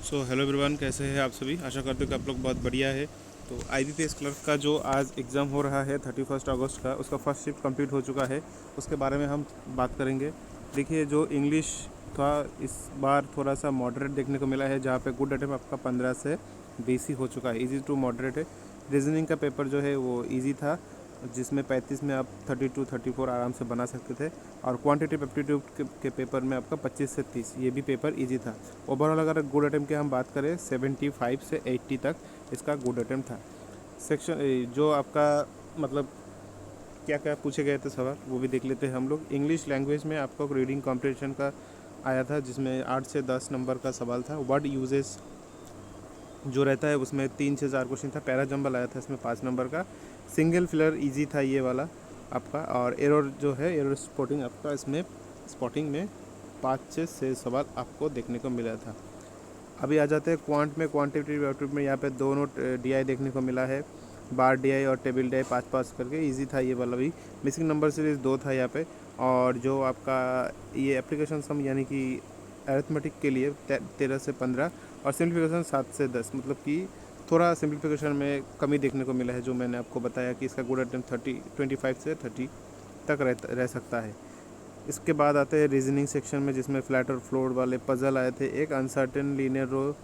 Hello everyone, कैसे हैं आप सभी। आशा करते हो कि आप लोग बहुत बढ़िया है। तो IBPS क्लर्क का जो आज एग्ज़ाम हो रहा है 31 अगस्त का, उसका फर्स्ट शिफ्ट कंप्लीट हो चुका है। उसके बारे में हम बात करेंगे। देखिए, जो इंग्लिश था इस बार थोड़ा सा मॉडरेट देखने को मिला है, जहाँ पे गुड अटेम्प्ट आपका 15 से 20 ही हो चुका है। इजी टू मॉडरेट है। रीजनिंग का पेपर जो है वो ईजी था, जिसमें 35 में आप 32 34 आराम से बना सकते थे। और क्वांटिटेटिव एप्टीट्यूड के पेपर में आपका 25 से 30, ये भी पेपर इजी था। ओवरऑल अगर गुड अटेम्प्ट की हम बात करें 75 से 80 तक इसका गुड अटेम्प्ट था। सेक्शन जो आपका मतलब क्या क्या पूछे गए थे सवाल, वो भी देख लेते हैं हम लोग। इंग्लिश लैंग्वेज में आपका रीडिंग कॉम्पिटिशन का आया था, जिसमें 8 से 10 नंबर का सवाल था। वर्ड यूजेस जो रहता है उसमें 3 से 4 क्वेश्चन था। पैरा जंबल आया था इसमें 5 नंबर का। सिंगल फिलर इजी था ये वाला आपका। और एरर जो है, एरर स्पॉटिंग आपका, इसमें स्पॉटिंग में 5 से 6 सवाल आपको देखने को मिला था। अभी आ जाते हैं क्वांट में। क्वांटिटेटिव एप्टीट्यूड में यहाँ पे दोनों DI देखने को मिला है। बार DI और टेबल DI 5-5 करके इजी था ये वाला भी। मिसिंग नंबर सीरीज 2 था यहाँ पे। और जो आपका ये एप्लीकेशन सम यानी कि अरिथमेटिक के लिए 13 से 15, और सिंप्लीफिकेशन 7 से 10, मतलब कि थोड़ा सिंप्लीफिकेशन में कमी देखने को मिला है। जो मैंने आपको बताया कि इसका गुड अटेम्प्ट 25 से 30 तक रह सकता है। इसके बाद आते हैं रीजनिंग सेक्शन में, जिसमें फ्लैट और फ्लोर वाले पजल आए थे। एक अनसर्टेन लीनियर रो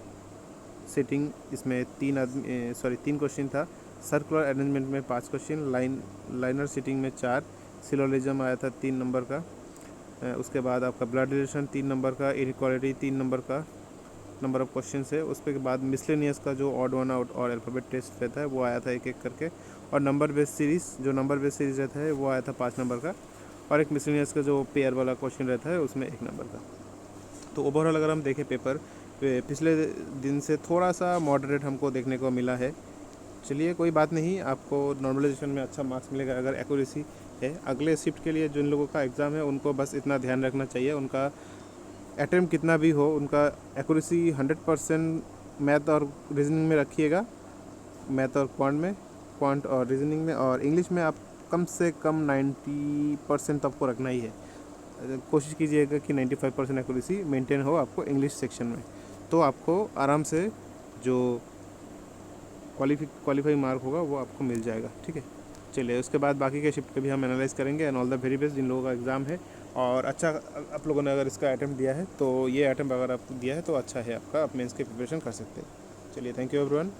सेटिंग, इसमें 3 क्वेश्चन था। सर्कुलर अरेंजमेंट में 5 क्वेश्चन। लाइनर सीटिंग में 4। सिलोलिज्म आया था 3 नंबर का। उसके बाद आपका ब्लड रिलेशन 3 नंबर का। इनइक्वालिटी 3 नंबर का नंबर ऑफ क्वेश्चन है। उसके बाद मिसलेनियस का जो ऑड वन आउट और अल्फ़ाबेट टेस्ट रहता है वो आया था एक एक करके। और नंबर बेस्ड सीरीज़, जो नंबर बेस्ड सीरीज़ रहता है वो आया था 5 नंबर का। और एक मिसलेनियस का जो पेयर वाला क्वेश्चन रहता है उसमें 1 नंबर का। तो ओवरऑल अगर हम देखें पेपर पिछले दिन से थोड़ा सा मॉडरेट हमको देखने को मिला है। चलिए, कोई बात नहीं, आपको नॉर्मलाइजेशन में अच्छा मार्क्स मिलेगा अगर एक्यूरेसी है। अगले शिफ्ट के लिए जिन लोगों का एग्ज़ाम है उनको बस इतना ध्यान रखना चाहिए, उनका अटेम्प्ट कितना भी हो, उनका एक्यूरेसी 100% मैथ और रीजनिंग में रखिएगा। मैथ और क्वांट और रीजनिंग में। और इंग्लिश में आप कम से कम 90% तो आपको रखना ही है। कोशिश कीजिएगा कि 95% एक्यूरेसी मेंटेन हो आपको इंग्लिश सेक्शन में, तो आपको आराम से जो क्वालिफाई मार्क होगा वो आपको मिल जाएगा। ठीक है, चलिए उसके बाद बाकी के शिफ्ट के भी हम एनालाइज करेंगे। And all the very best जिन लोगों का एग्ज़ाम है। और अच्छा, आप लोगों ने अगर इसका अटैम्प्ट दिया है तो ये अटैम्प्ट अगर आप दिया है तो अच्छा है आपका, आप मेंस की प्रिपरेशन कर सकते हैं। चलिए, थैंक यू एवरीवन।